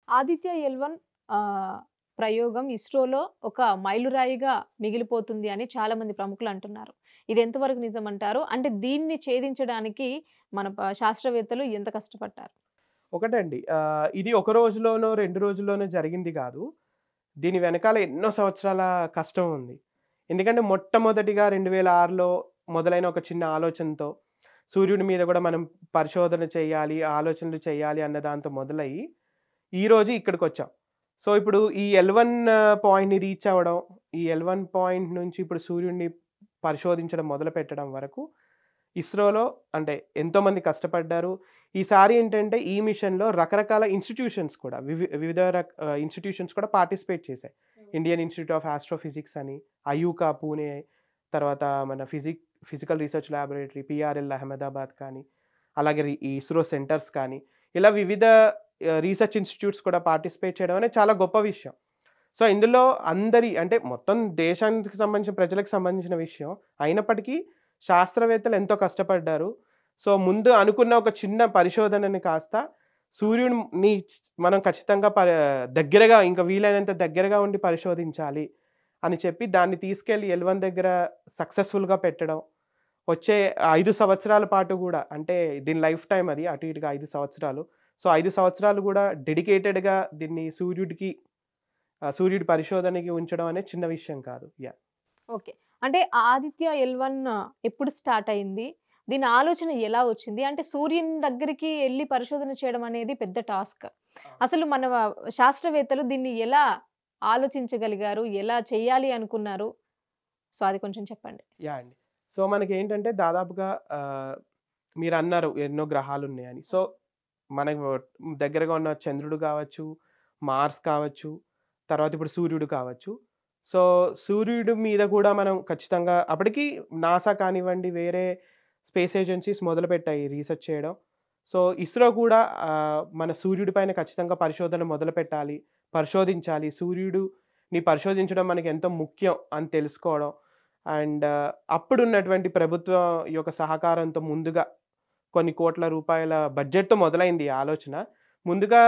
ఆదిత్య ఎల్-1 ప్రయోగం ఇస్రోలో ఒక మైలురాయిగా మిగిలిపోతుంది అని చాలామంది ప్రముఖులు అంటున్నారు. ఇది ఎంతవరకు నిజమంటారు? అంటే దీన్ని ఛేదించడానికి మన శాస్త్రవేత్తలు ఎంత కష్టపడ్డారు? ఒకటండి. ఇది ఒక రోజులోనో, 2 రోజుల్లోనో జరిగింది గాదు. దీని వెనకాల ఎన్నో సంవత్సరాల కష్టం ఉంది. ఎందుకంటే మొట్టమొదటిగా 2006లో మొదలైన ఒక చిన్న ఆలోచనతో సూర్యుడి మీద గూడా మనం పరిశోధన చేయాలి, ఆలోచనలు చేయాలి అన్న దాంతో మొదలయ్యి, ఈరోజు ఇక్కడికొచ్చాం. సో, ఇప్పుడు ఈ ఎల్-1 పాయింట్‌ని రీచ్ అవ్వడం, ఈ ఎల్-1 పాయింట్ నుంచి ఇప్పుడు సూర్యుడిని పరిశోధించడం మొదలుపెట్టడం వరకు ఇస్రోలో అంటే ఎంతోమంది కష్టపడ్డారు. ఈసారి ఏంటంటే ఈ మిషన్‌లో రకరకాల ఇన్‌స్టిట్యూషన్స్ కూడా వివిధ ఇన్‌స్టిట్యూషన్స్ కూడా పార్టిసిపేట్ చేశాయి. ఇండియన్ ఇన్‌స్టిట్యూట్ ఆఫ్ ఆస్ట్రోఫిజిక్స్ అని, అయూకా పూణే, తర్వాత మన ఫిజికల్ రీసెర్చ్ లాబొరేటరీ పీఆర్ఎల్ అహ్మదాబాద్ కానీ, అలాగే ఈ ఇస్రో సెంటర్స్ కానీ, ఇలా వివిధ రీసెర్చ్ ఇన్‌స్టిట్యూట్స్ కూడా పార్టిసిపేట్ చేయడం అనేది చాలా గొప్ప విషయం. సో, ఇందులో అందరి అంటే మొత్తం దేశానికి సంబంధించిన ప్రజలకు సంబంధించిన విషయం. అయినప్పటికీ శాస్త్రవేత్తలు ఎంతో కష్టపడ్డారు. సో, ముందు అనుకున్న ఒక చిన్న పరిశోధనని కాస్త సూర్యుడిని మనం ఖచ్చితంగా దగ్గరగా ఇంకా వీలైనంత దగ్గరగా ఉండి పరిశోధించాలి అని చెప్పి దాన్ని తీసుకెళ్ళి ఎల్-1 దగ్గర సక్సెస్‌ఫుల్‌గా పెట్టడం. వచ్చే 5 సంవత్సరాల పాటు గూడా అంటే దీని లైఫ్ టైమ్ అది అటు ఇటుగా 5 సంవత్సరాలు. సో, 5 సంవత్సరాలు గూడా డెడికేటెడ్‌గా దీన్ని సూర్యుడి పరిశోధనకి ఉంచడం అనేది చిన్న విషయం కాదు. యాహ్! ఓకే. అంటే ఆదిత్య ఎల్-1 ఎప్పుడు స్టార్ట్ అయింది? దీని ఆలోచన ఎలా వచ్చింది? అంటే సూర్యుని దగ్గరికి ఎళ్లి పరిశోధన చేయడం అనేది పెద్ద టాస్క్. అసలు మన శాస్త్రవేత్తలు దీన్ని ఎలా ఆలోచించగలిగారు? ఎలా చేయాలి అనుకున్నారు? సో, అది కొంచెం చెప్పండి. యాహ్! అండి. సో, మనకేంటంటే దాదాపుగా మీరన్నారు ఎన్నో గ్రహాలున్నాయని. సో, మనకు దగ్గరగా ఉన్న చంద్రుడు కావచ్చు, మార్స్ కావచ్చు, తర్వాత ఇప్పుడు సూర్యుడు కావచ్చు. సో, సూర్యుడి మీద కూడా మనం ఖచ్చితంగా అప్పటికి నాసా కానివ్వండి, వేరే స్పేస్ ఏజెన్సీస్ మొదలుపెట్టాయి రీసెర్చ్ చేయడం. సో, ఇస్రో కూడా మన సూర్యుడి పైన ఖచ్చితంగా పరిశోధన మొదలుపెట్టాలి, పరిశోధించాలి. సూర్యుడుని పరిశోధించడం మనకెంతో ముఖ్యం అని తెలుసుకోవడం. అండ్ అప్పుడున్నటువంటి ప్రభుత్వం యొక్క సహకారంతో ముందుగా కొన్ని కోట్ల రూపాయల బడ్జెట్‌తో మొదలైంది ఈ ఆలోచన. ముందుగా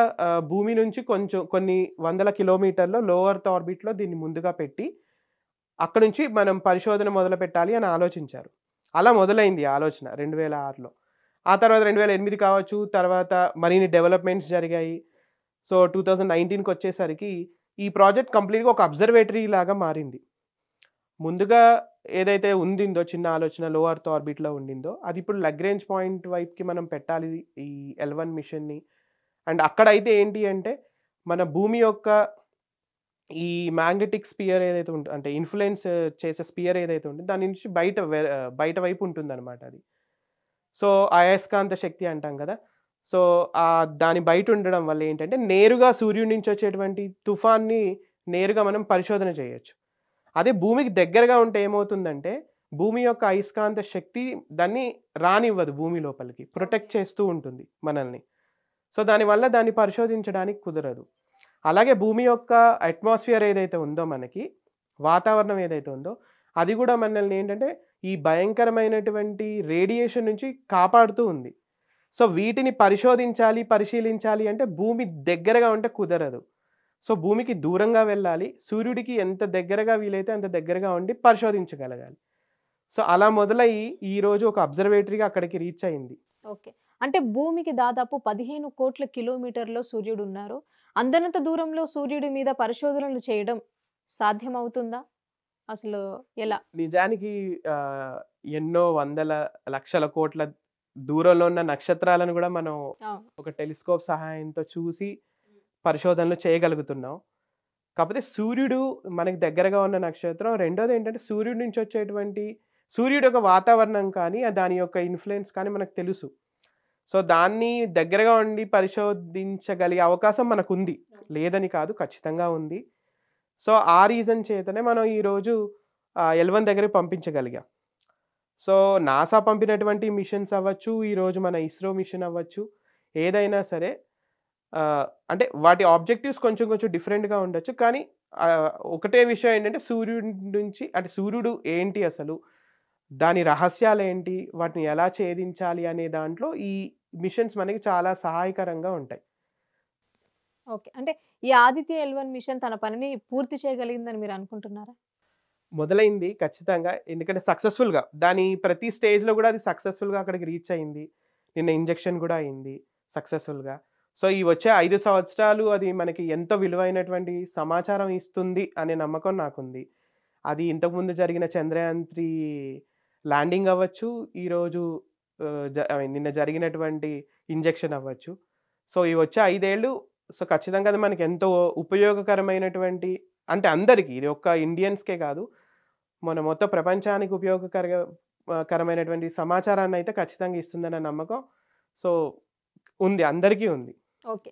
భూమి నుంచి కొంచెం కొన్ని వందల కిలోమీటర్ల లో ఎర్త్ ఆర్బిట్‌లో దీన్ని ముందుగా పెట్టి, అక్కడి నుంచి మనం పరిశోధన మొదలుపెట్టాలి అని ఆలోచించారు. అలా మొదలైంది ఈ ఆలోచన 2006లో. ఆ తర్వాత 2008 కావచ్చు, తర్వాత మరిన్ని డెవలప్‌మెంట్స్ జరిగాయి. సో, 2019కొచ్చేసరికి ఈ ప్రాజెక్ట్ కంప్లీట్‌గా ఒక అబ్జర్వేటరీ లాగా మారింది. ముందుగా ఏదైతే ఉండిందో చిన్న ఆలోచన లో ఎర్త్ ఆర్బిట్‌లో ఉండిందో, అదిప్పుడు లగ్రేంజ్ పాయింట్ వైపుకి మనం పెట్టాలి ఈ ఎల్-1 మిషన్‌ని. అండ్ అక్కడైతే ఏంటి అంటే, మన భూమి యొక్క ఈ మాగ్నెటిక్ స్పియర్ ఏదైతే అంటే ఇన్‌ఫ్లూయెన్స్ చేసే స్పియర్ ఏదైతే ఉంటుందో, దాని నుంచి బయట వైపు ఉంటుందన్నమాట అది. సో, అయస్కాంత శక్తి అంటాం గదా! సో, దాని బయటుండడం వల్ల ఏంటంటే, నేరుగా సూర్యుడి నుంచి వచ్చేటువంటి తుఫాన్‌ని నేరుగా మనం పరిశోధన చేయొచ్చు. అదే భూమికి దగ్గరగా ఉంటే ఏమవుతుందంటే, భూమి యొక్క అయస్కాంత శక్తి దాన్ని రానివ్వదు భూమి లోపలికి. ప్రొటెక్ట్ చేస్తూ ఉంటుంది మనల్ని. సో, దానివల్ల దాన్ని పరిశోధించడానికి కుదరదు. అలాగే భూమి యొక్క అట్మాస్ఫియర్ ఏదైతే ఉందో మనకి, వాతావరణం ఏదైతే ఉందో, అది గూడా మనల్ని ఏంటంటే, ఈ భయంకరమైనటువంటి రేడియేషన్ నుంచి కాపాడుతూ ఉంది. సో, వీటిని పరిశోధించాలి, పరిశీలించాలి అంటే భూమి దగ్గరగా ఉంటే కుదరదు. సో, భూమికి దూరంగా వెళ్ళాలి. సూర్యుడికి ఎంత దగ్గరగా వీలైతే అంత దగ్గరగా ఉండి పరిశోధించగలగాలి. సో, అలా మొదలయ్యి ఈరోజు ఒక అబ్జర్వేటరీగా అక్కడికి రీచ్ అయింది. ఓకే. అంటే భూమికి దాదాపు 15,00,00,000 కిలోమీటర్‌లో సూర్యుడున్నారు. అందనంత దూరంలో సూర్యుడి మీద పరిశోధనలు చేయడం సాధ్యమవుతుందా? అసలు ఎలా? నిజానికి ఆహ్, ఎన్నో వందల, లక్షల కోట్ల దూరంలో ఉన్న నక్షత్రాలను గూడా మనం అవును. ఒక టెలిస్కోప్ సహాయంతో చూసి పరిశోధనలు చేయగలుగుతున్నాం. కాపోతే సూర్యుడు మనకి దగ్గరగా ఉన్న నక్షత్రం. రెండోదేంటంటే సూర్యుడి నుంచి వచ్చేటువంటి సూర్యుడి యొక్క వాతావరణం కానీ, దాని యొక్క ఇన్‌ఫ్లూయెన్స్ కానీ మనకు తెలుసు. సో, దాన్ని దగ్గరగా ఉండి పరిశోధించగలిగే అవకాశం మనకుంది. లేదని కాదు ఖచ్చితంగా ఉంది. సో, ఆ రీజన్ చేతనే మనం ఈరోజు ఎల్-1 దగ్గరికి పంపించగలిగాం. సో, నాసా పంపినటువంటి మిషన్స్ అవ్వచ్చు, ఈరోజు మన ఇస్రో మిషన్ అవ్వచ్చు, ఏదైనా సరే అంటే వాటి ఆబ్జెక్టివ్స్ కొంచెం కొంచెం డిఫరెంట్‌గా ఉండొచ్చు. కానీ ఒకటే విషయం ఏంటంటే సూర్యుడి నుంచి అంటే సూర్యుడు ఏంటి అసలు? దాని రహస్యాలేంటి? వాటిని ఎలా ఛేదించాలి అనే దాంట్లో ఈ మిషన్స్ మనకి చాలా సహాయకరంగా ఉంటాయి. ఓకే. అంటే ఈ ఆదిత్య ఎల్1 మిషన్ తన పనిని పూర్తి చేయగలిగిందని మీరు అనుకుంటున్నారా? మొదలైంది ఖచ్చితంగా. ఎందుకంటే సక్సెస్‌ఫుల్‌గా దాని ప్రతి స్టేజ్‌లో గూడా అది సక్సెస్‌ఫుల్‌గా అక్కడికి రీచ్ అయింది. నిన్న ఇంజెక్షన్ గూడా అయింది సక్సెస్‌ఫుల్‌గా. సో, ఈ వచ్చే 5 సంవత్సరాలు అది మనకి ఎంతో విలువైనటువంటి సమాచారం ఇస్తుంది అనే నమ్మకం నాకుంది. అది ఇంతకుముందు జరిగిన చంద్రయాన్-3 ల్యాండింగ్ అవ్వచ్చు. ఈరోజు ఐ మీన్ నిన్న జరిగినటువంటి ఇంజెక్షన్ అవ్వచ్చు. సో, ఈ వచ్చే 5 ఏళ్ళు సో, ఖచ్చితంగా అది మనకెంతో ఉపయోగకరమైనటువంటి అంటే అందరికి ఇది ఒక్క ఇండియన్స్‌కే కాదు. మన మొత్తం ప్రపంచానికి కరమైనటువంటి సమాచారాన్నయితే ఖచ్చితంగా ఇస్తుందన్న నమ్మకం సో, ఉంది. అందరికీ ఉంది. ఓకే.